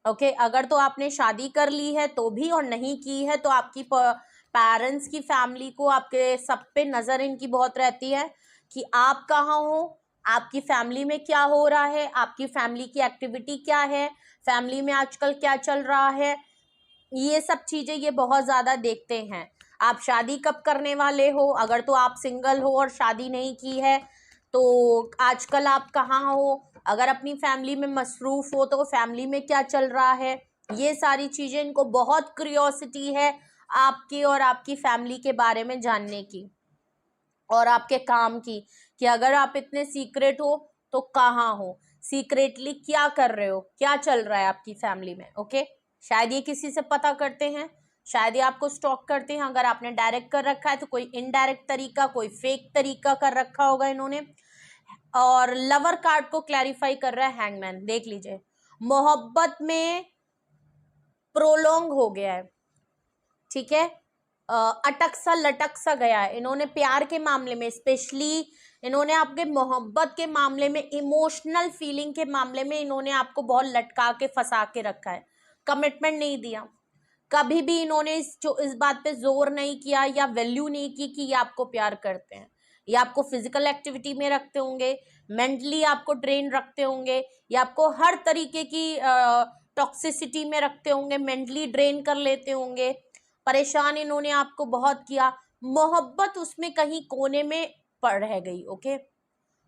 ओके, अगर तो आपने शादी कर ली है तो भी, और नहीं की है तो आपकी पेरेंट्स की फैमिली को, आपके सब पे नजर इनकी बहुत रहती है कि आप कहाँ हो, आपकी फैमिली में क्या हो रहा है, आपकी फैमिली की एक्टिविटी क्या है, फैमिली में आजकल क्या चल रहा है, ये सब चीजें ये बहुत ज्यादा देखते हैं। आप शादी कब करने वाले हो, अगर तो आप सिंगल हो और शादी नहीं की है तो आजकल आप कहाँ हो, अगर अपनी फैमिली में मसरूफ हो तो फैमिली में क्या चल रहा है, ये सारी चीजें इनको बहुत क्यूरियोसिटी है आपके और आपकी फैमिली के बारे में जानने की, और आपके काम की, कि अगर आप इतने सीक्रेट हो तो कहाँ हो, सीक्रेटली क्या कर रहे हो, क्या चल रहा है आपकी फैमिली में। ओके, शायद ये किसी से पता करते हैं, शायद ये आपको स्टॉक करते हैं, अगर आपने डायरेक्ट कर रखा है तो कोई इनडायरेक्ट तरीका, कोई फेक तरीका कर रखा होगा इन्होंने। और लवर कार्ड को क्लैरिफाई कर रहा है हैंगमैन, देख लीजिए, मोहब्बत में प्रोलोंग हो गया है, ठीक है, अटक सा लटक सा गया है, इन्होंने प्यार के मामले में, स्पेशली इन्होंने आपके मोहब्बत के मामले में, इमोशनल फीलिंग के मामले में इन्होंने आपको बहुत लटका के फंसा के रखा है, कमिटमेंट नहीं दिया, कभी भी इन्होंने इस बात पे जोर नहीं किया या वैल्यू नहीं की कि ये आपको प्यार करते हैं, ये आपको फिजिकल एक्टिविटी में रखते होंगे, मेंटली आपको ड्रेन रखते होंगे, या आपको हर तरीके की टॉक्सिसिटी में रखते होंगे, मेंटली ड्रेन कर लेते होंगे, परेशान इन्होंने आपको बहुत किया, मोहब्बत उसमें कहीं कोने में पड़ रह गई। ओके,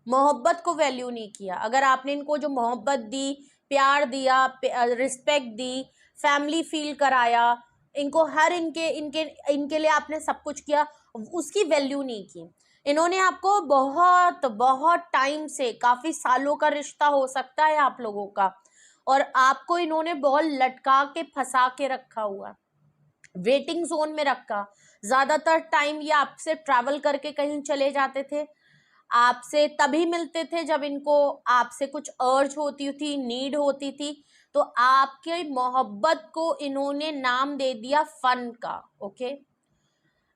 मोहब्बत को वैल्यू नहीं किया, अगर आपने इनको जो मोहब्बत दी, प्यार दिया, रिस्पेक्ट दी, फैमिली फील कराया, इनको हर इनके इनके इनके लिए आपने सब कुछ किया, उसकी वैल्यू नहीं की, इन्होंने आपको बहुत बहुत टाइम से, काफी सालों का रिश्ता हो सकता है आप लोगों का, और आपको इन्होंने बहुत लटका के फंसा के रखा हुआ, वेटिंग जोन में रखा, ज्यादातर टाइम ये आपसे ट्रैवल करके कहीं चले जाते थे, आपसे तभी मिलते थे जब इनको आपसे कुछ अर्ज होती थी, नीड होती थी, तो आपके मोहब्बत को इन्होंने नाम दे दिया फन का। ओके,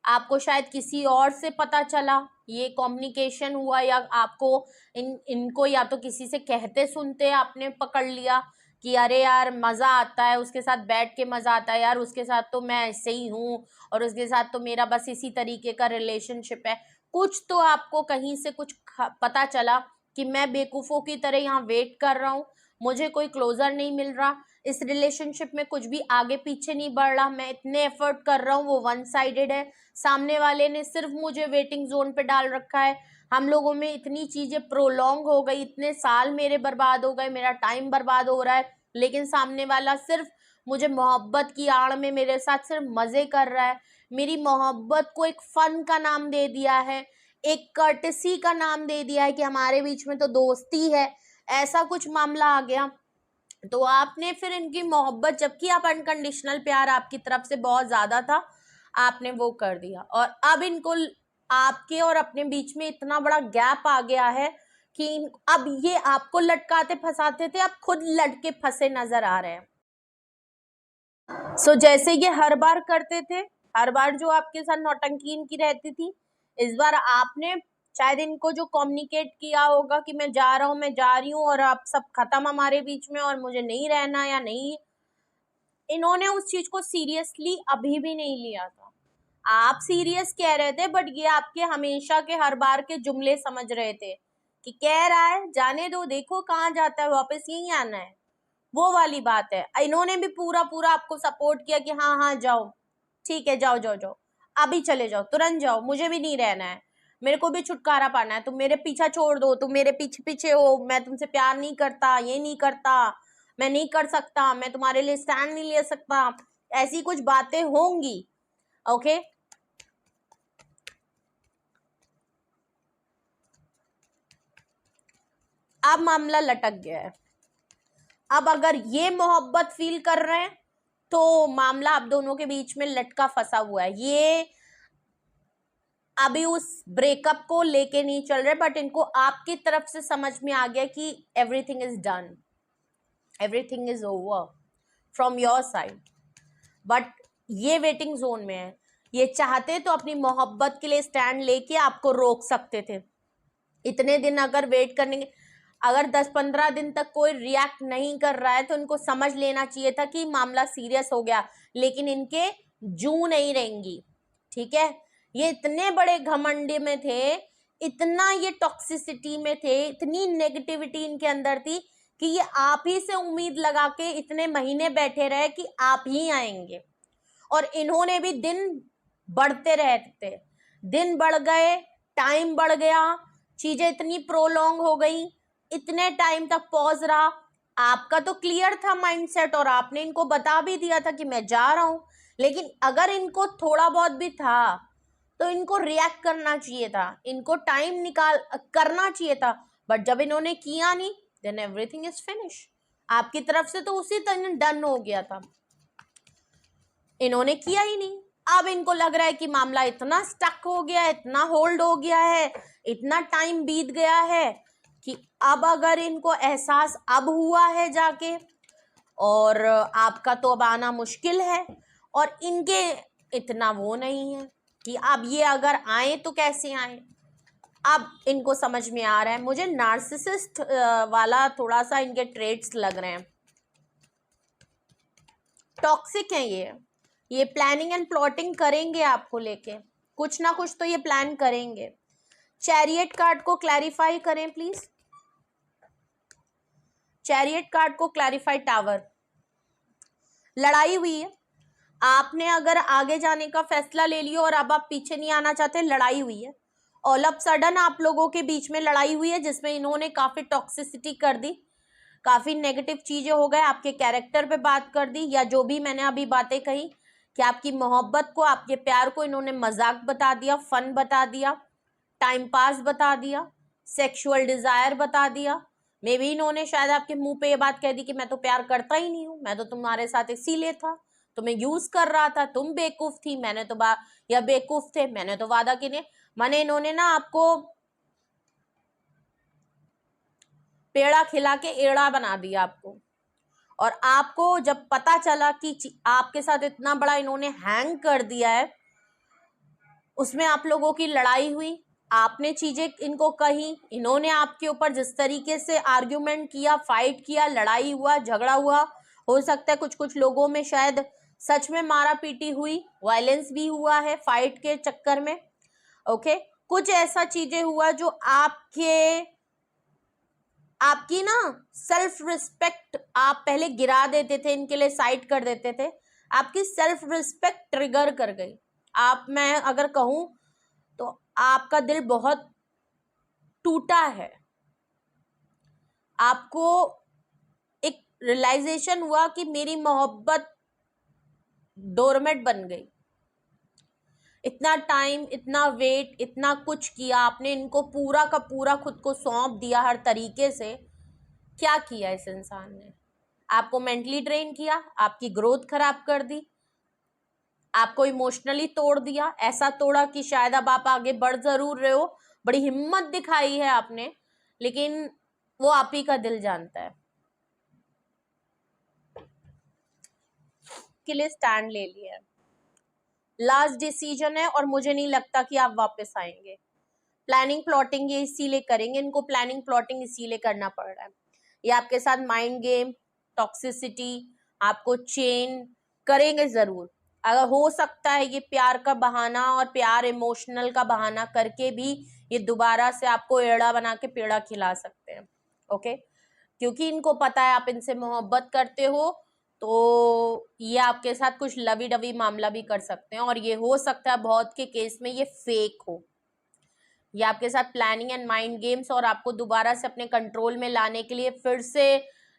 आपको शायद किसी और से पता चला, ये कम्युनिकेशन हुआ, या आपको इनको या तो किसी से कहते सुनते आपने पकड़ लिया कि अरे यार मज़ा आता है उसके साथ बैठ के, मज़ा आता है यार उसके साथ, तो मैं ऐसे ही हूँ, और उसके साथ तो मेरा बस इसी तरीके का रिलेशनशिप है, कुछ तो आपको कहीं से कुछ पता चला कि मैं बेवकूफ़ों की तरह यहाँ वेट कर रहा हूँ, मुझे कोई क्लोजर नहीं मिल रहा, इस रिलेशनशिप में कुछ भी आगे पीछे नहीं बढ़ रहा, मैं इतने एफर्ट कर रहा हूँ वो वन साइडेड है, सामने वाले ने सिर्फ मुझे वेटिंग जोन पे डाल रखा है, हम लोगों में इतनी चीजें प्रोलॉन्ग हो गई, इतने साल मेरे बर्बाद हो गए, मेरा टाइम बर्बाद हो रहा है, लेकिन सामने वाला सिर्फ मुझे मोहब्बत की आड़ में मेरे साथ सिर्फ मजे कर रहा है, मेरी मोहब्बत को एक फन का नाम दे दिया है, एक कर्टेसी का नाम दे दिया है कि हमारे बीच में तो दोस्ती है, ऐसा कुछ मामला आ गया। तो आपने फिर इनकी मोहब्बत, जबकि आप अनकंडीशनल प्यार आपकी तरफ से बहुत ज्यादा था, आपने वो कर दिया, और अब इनको आपके और अपने बीच में इतना बड़ा गैप आ गया है कि अब ये आपको लटकाते फंसाते थे, अब खुद लटके फंसे नजर आ रहे हैं। सो जैसे ये हर बार करते थे, हर बार जो आपके साथ नौटंकी इनकी रहती थी, इस बार आपने शायद इनको जो कम्युनिकेट किया होगा कि मैं जा रहा हूँ, मैं जा रही हूँ और आप सब खत्म हमारे बीच में और मुझे नहीं रहना या नहीं, इन्होंने उस चीज को सीरियसली अभी भी नहीं लिया था। आप सीरियस कह रहे थे, बट ये आपके हमेशा के हर बार के जुमले समझ रहे थे कि कह रहा है जाने दो, देखो कहाँ जाता है, वापस यहीं आना है, वो वाली बात है। इन्होंने भी पूरा पूरा आपको सपोर्ट किया कि हाँ हाँ जाओ, ठीक है, जाओ जाओ जाओ, अभी चले जाओ, तुरंत जाओ, मुझे भी नहीं रहना है, मेरे को भी छुटकारा पाना है, तुम मेरे पीछा छोड़ दो, तुम मेरे पीछे पीछे हो, मैं तुमसे प्यार नहीं करता, ये नहीं करता, मैं नहीं कर सकता, मैं तुम्हारे लिए स्टैंड नहीं ले सकता, ऐसी कुछ बातें होंगी। ओके, अब मामला लटक गया है। अब अगर ये मोहब्बत फील कर रहे हैं तो मामला आप दोनों के बीच में लटका फंसा हुआ है, ये अभी उस ब्रेकअप को लेके नहीं चल रहे, बट इनको आपकी तरफ से समझ में आ गया कि everything is done, everything is over from your side, but ये वेटिंग जोन में है। ये चाहते तो अपनी मोहब्बत के लिए स्टैंड लेके आपको रोक सकते थे, इतने दिन अगर वेट करने, अगर 10-15 दिन तक कोई रिएक्ट नहीं कर रहा है तो इनको समझ लेना चाहिए था कि मामला सीरियस हो गया, लेकिन इनके जू नहीं रहेंगी, ठीक है। ये इतने बड़े घमंडी में थे, इतना ये टॉक्सिसिटी में थे, इतनी नेगेटिविटी इनके अंदर थी कि ये आप ही से उम्मीद लगा के इतने महीने बैठे रहे कि आप ही आएंगे, और इन्होंने भी दिन बढ़ते रहते, दिन बढ़ गए, टाइम बढ़ गया, चीजें इतनी प्रोलॉन्ग हो गई, इतने टाइम तक पॉज रहा। आपका तो क्लियर था माइंडसेट और आपने इनको बता भी दिया था कि मैं जा रहा हूं, लेकिन अगर इनको थोड़ा बहुत भी था तो इनको रिएक्ट करना चाहिए था, इनको टाइम निकाल करना चाहिए था, बट जब इन्होंने किया नहीं, देन एवरीथिंग इज फिनिश। आपकी तरफ से तो उसी तरह डन हो गया था, इन्होंने किया ही नहीं। अब इनको लग रहा है कि मामला इतना स्टक हो गया है, इतना होल्ड हो गया है, इतना टाइम बीत गया है कि अब अगर इनको एहसास अब हुआ है जाके, और आपका तो अब आना मुश्किल है, और इनके इतना वो नहीं है कि अब ये अगर आए तो कैसे आए। अब इनको समझ में आ रहा है, मुझे नार्सिसिस्ट वाला थोड़ा सा इनके ट्रेड्स लग रहे हैं, टॉक्सिक है ये प्लानिंग एंड प्लॉटिंग करेंगे आपको लेके, कुछ ना कुछ तो ये प्लान करेंगे। चैरियट कार्ड को क्लैरिफाई करें प्लीज, चैरियट कार्ड को क्लैरिफाई। टावर, लड़ाई हुई है, आपने अगर आगे जाने का फैसला ले लिया और अब आप पीछे नहीं आना चाहते, लड़ाई हुई है, ऑल ऑफ सडन आप लोगों के बीच में लड़ाई हुई है, जिसमें इन्होंने काफी टॉक्सिसिटी कर दी, काफी नेगेटिव चीजें हो गए, आपके कैरेक्टर पे बात कर दी, या जो भी मैंने अभी बातें कही कि आपकी मोहब्बत को, आपके प्यार को इन्होंने मजाक बता दिया, फन बता दिया, टाइम पास बता दिया, सेक्सुअल डिजायर बता दिया। मे बी इन्होंने शायद आपके मुंह पे ये बात कह दी कि मैं तो प्यार करता ही नहीं हूं, मैं तो तुम्हारे साथ इसीलिए था, तुम्हें यूज कर रहा था, तुम बेवकूफ थी, मैंने तो या बेवकूफ थे, मैंने तो वादा किए। माने इन्होंने ना आपको पेड़ा खिला के एड़ा बना दिया आपको, और आपको जब पता चला कि आपके साथ इतना बड़ा इन्होंने हैंग कर दिया है, उसमें आप लोगों की लड़ाई हुई, आपने चीजें इनको कही, इन्होंने आपके ऊपर जिस तरीके से आर्ग्यूमेंट किया, फाइट किया, लड़ाई हुआ, झगड़ा हुआ, हो सकता है कुछ कुछ लोगों में शायद सच में मारा पीटी हुई, वायलेंस भी हुआ है फाइट के चक्कर में। ओके, कुछ ऐसा चीजें हुआ जो आपके आपकी ना सेल्फ रिस्पेक्ट आप पहले गिरा देते थे, इनके लिए साइड कर देते थे, आपकी सेल्फ रिस्पेक्ट ट्रिगर कर गई। आप, मैं अगर कहूं तो आपका दिल बहुत टूटा है, आपको एक रियलाइजेशन हुआ कि मेरी मोहब्बत डोरमेट बन गई। इतना टाइम, इतना वेट, इतना कुछ किया आपने, इनको पूरा का पूरा खुद को सौंप दिया हर तरीके से। क्या किया इस इंसान ने? आपको मेंटली ड्रेन किया, आपकी ग्रोथ खराब कर दी, आपको इमोशनली तोड़ दिया, ऐसा तोड़ा कि शायद अब आप आगे बढ़ जरूर रहे हो, बड़ी हिम्मत दिखाई है आपने, लेकिन वो आप ही का दिल जानता है। के लिए स्टैंड ले लिया है, लास्ट डिसीजन है और मुझे नहीं लगता कि आप वापस आएंगे। प्लानिंग प्लॉटिंग ये इसीलिए करेंगे, इनको प्लानिंग प्लॉटिंग इसीलिए करना पड़ रहा है। ये आपके साथ माइंड गेम, टॉक्सिसिटी, आपको चेन करेंगे जरूर। अगर हो सकता है ये प्यार का बहाना और प्यार इमोशनल का बहाना करके भी ये दोबारा से आपको एड़ा बना के पेड़ा खिला सकते हैं। ओके, क्योंकि इनको पता है आप इनसे मोहब्बत करते हो, तो ये आपके साथ कुछ लवी डवी मामला भी कर सकते हैं, और ये हो सकता है बहुत के केस में ये फेक हो। ये आपके साथ प्लानिंग एंड माइंड गेम्स और आपको दोबारा से अपने कंट्रोल में लाने के लिए फिर से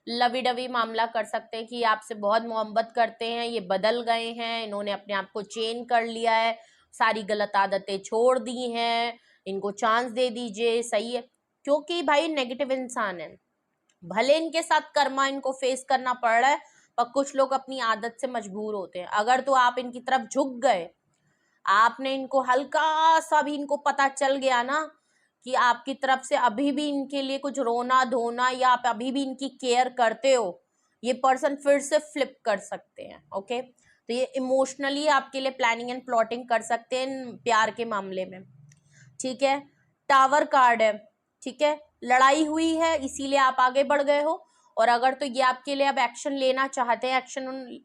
लवी डवी मामला कर सकते हैं कि आपसे बहुत मोहब्बत करते हैं, ये बदल गए हैं, इन्होंने अपने आप को चेंज कर लिया है, सारी गलत आदतें छोड़ दी हैं, इनको चांस दे दीजिए। सही है, क्योंकि भाई नेगेटिव इंसान है, भले इनके साथ कर्मा इनको फेस करना पड़ रहा है, पर कुछ लोग अपनी आदत से मजबूर होते हैं। अगर तो आप इनकी तरफ झुक गए, आपने इनको हल्का सा भी इनको पता चल गया ना कि आपकी तरफ से अभी भी इनके लिए कुछ रोना धोना या आप अभी भी इनकी केयर करते हो, ये पर्सन फिर से फ्लिप कर सकते हैं। ओके, तो ये इमोशनली आपके लिए प्लानिंग एंड प्लॉटिंग कर सकते हैं प्यार के मामले में। ठीक है, टावर कार्ड है, ठीक है, लड़ाई हुई है इसीलिए आप आगे बढ़ गए हो, और अगर तो ये आपके लिए अब एक्शन लेना चाहते हैं, एक्शन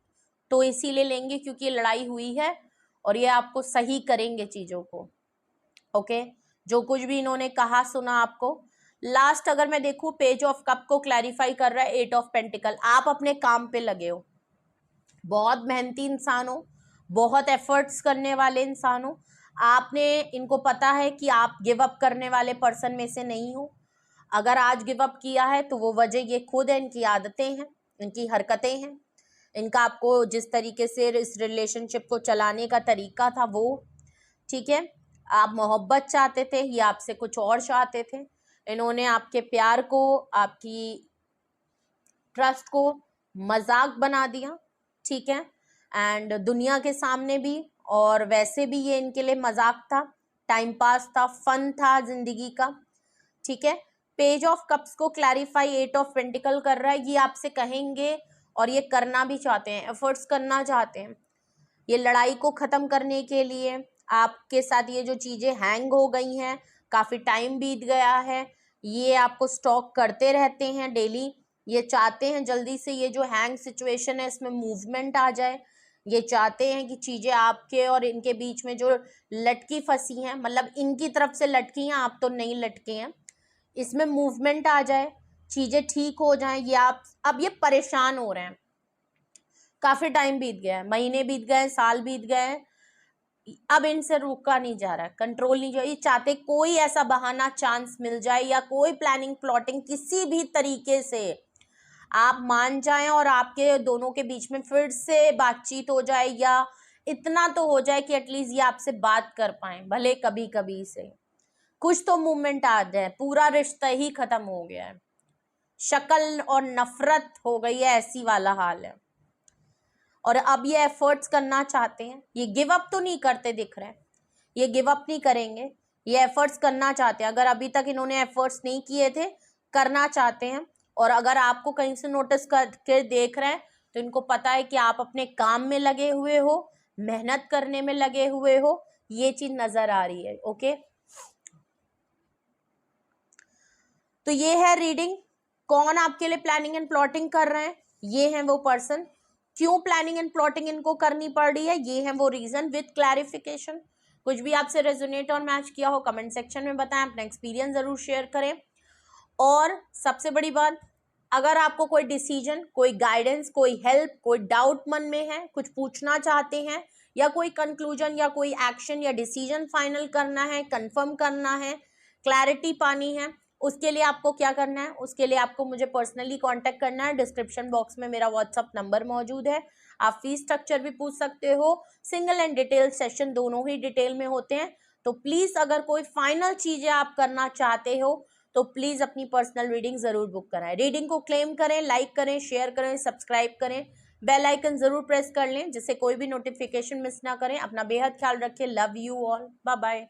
तो इसीलिए लेंगे क्योंकि लड़ाई हुई है और ये आपको सही करेंगे चीजों को। ओके, जो कुछ भी इन्होंने कहा सुना आपको। लास्ट अगर मैं देखूं, पेज ऑफ कप को क्लैरिफाई कर रहा है 8 ऑफ पेंटिकल। आप अपने काम पे लगे हो, बहुत मेहनती इंसान हो, बहुत एफर्ट्स करने वाले इंसान हो, आपने, इनको पता है कि आप गिव अप करने वाले पर्सन में से नहीं हो। अगर आज गिव अप किया है तो वो वजह ये खुद है, इनकी आदतें हैं, इनकी हरकतें हैं, इनका आपको जिस तरीके से इस रिलेशनशिप को चलाने का तरीका था वो। ठीक है, आप मोहब्बत चाहते थे, ये आपसे कुछ और चाहते थे। इन्होंने आपके प्यार को, आपकी ट्रस्ट को मजाक बना दिया। ठीक है, एंड दुनिया के सामने भी और वैसे भी ये इनके लिए मजाक था, टाइम पास था, फन था जिंदगी का। ठीक है, पेज ऑफ कप्स को क्लैरिफाई 8 ऑफ पेंटिकल कर रहा है। ये आपसे कहेंगे और ये करना भी चाहते हैं, एफर्ट्स करना चाहते हैं, ये लड़ाई को खत्म करने के लिए। आपके साथ ये जो चीजें हैंग हो गई हैं, काफी टाइम बीत गया है, ये आपको स्टॉक करते रहते हैं डेली। ये चाहते हैं जल्दी से ये जो हैंग सिचुएशन है इसमें मूवमेंट आ जाए। ये चाहते हैं कि चीजें आपके और इनके बीच में जो लटकी फंसी हैं, मतलब इनकी तरफ से लटकी हैं, आप तो नहीं लटके हैं, इसमें मूवमेंट आ जाए, चीजें ठीक हो जाएं। ये आप अब ये परेशान हो रहे हैं, काफी टाइम बीत गया है, महीने बीत गए, साल बीत गए, अब इनसे रुका नहीं जा रहा है, कंट्रोल नहीं जा, ये चाहते कोई ऐसा बहाना चांस मिल जाए या कोई प्लानिंग प्लॉटिंग किसी भी तरीके से आप मान जाएं और आपके दोनों के बीच में फिर से बातचीत हो जाए, या इतना तो हो जाए कि एटलीस्ट ये आपसे बात कर पाए, भले कभी कभी से कुछ तो मूवमेंट आ जाए। पूरा रिश्ता ही खत्म हो गया है, शक्ल और नफरत हो गई है, ऐसी वाला हाल है। और अब ये एफर्ट्स करना चाहते हैं, ये गिव अप तो नहीं करते दिख रहे हैं, ये गिव अप नहीं करेंगे, ये एफर्ट्स करना चाहते हैं। अगर अभी तक इन्होंने एफर्ट्स नहीं किए थे, करना चाहते हैं। और अगर आपको कहीं से नोटिस करके देख रहे हैं तो इनको पता है कि आप अपने काम में लगे हुए हो, मेहनत करने में लगे हुए हो, ये चीज नजर आ रही है। ओके, तो ये है रीडिंग, कौन आपके लिए प्लानिंग एंड प्लॉटिंग कर रहे हैं, ये है वो पर्सन। क्यों प्लानिंग एंड प्लॉटिंग इनको करनी पड़ रही है, ये है वो रीजन विद क्लैरिफिकेशन। कुछ भी आपसे रेजोनेट और मैच किया हो कमेंट सेक्शन में बताएं, अपना एक्सपीरियंस जरूर शेयर करें। और सबसे बड़ी बात, अगर आपको कोई डिसीजन, कोई गाइडेंस, कोई हेल्प, कोई डाउट मन में है, कुछ पूछना चाहते हैं या कोई कंक्लूजन या कोई एक्शन या डिसीजन फाइनल करना है, कंफर्म करना है, क्लैरिटी पानी है, उसके लिए आपको क्या करना है? उसके लिए आपको मुझे पर्सनली कांटेक्ट करना है। डिस्क्रिप्शन बॉक्स में मेरा व्हाट्सअप नंबर मौजूद है। आप फीस स्ट्रक्चर भी पूछ सकते हो। सिंगल एंड डिटेल सेशन दोनों ही डिटेल में होते हैं। तो प्लीज अगर कोई फाइनल चीजें आप करना चाहते हो तो प्लीज अपनी पर्सनल रीडिंग जरूर बुक कराएं। रीडिंग को क्लेम करें, लाइक करें, शेयर करें, सब्सक्राइब करें, बेल आइकन जरूर प्रेस कर लें जिससे कोई भी नोटिफिकेशन मिस ना करें। अपना बेहद ख्याल रखें। Love you all. Bye bye.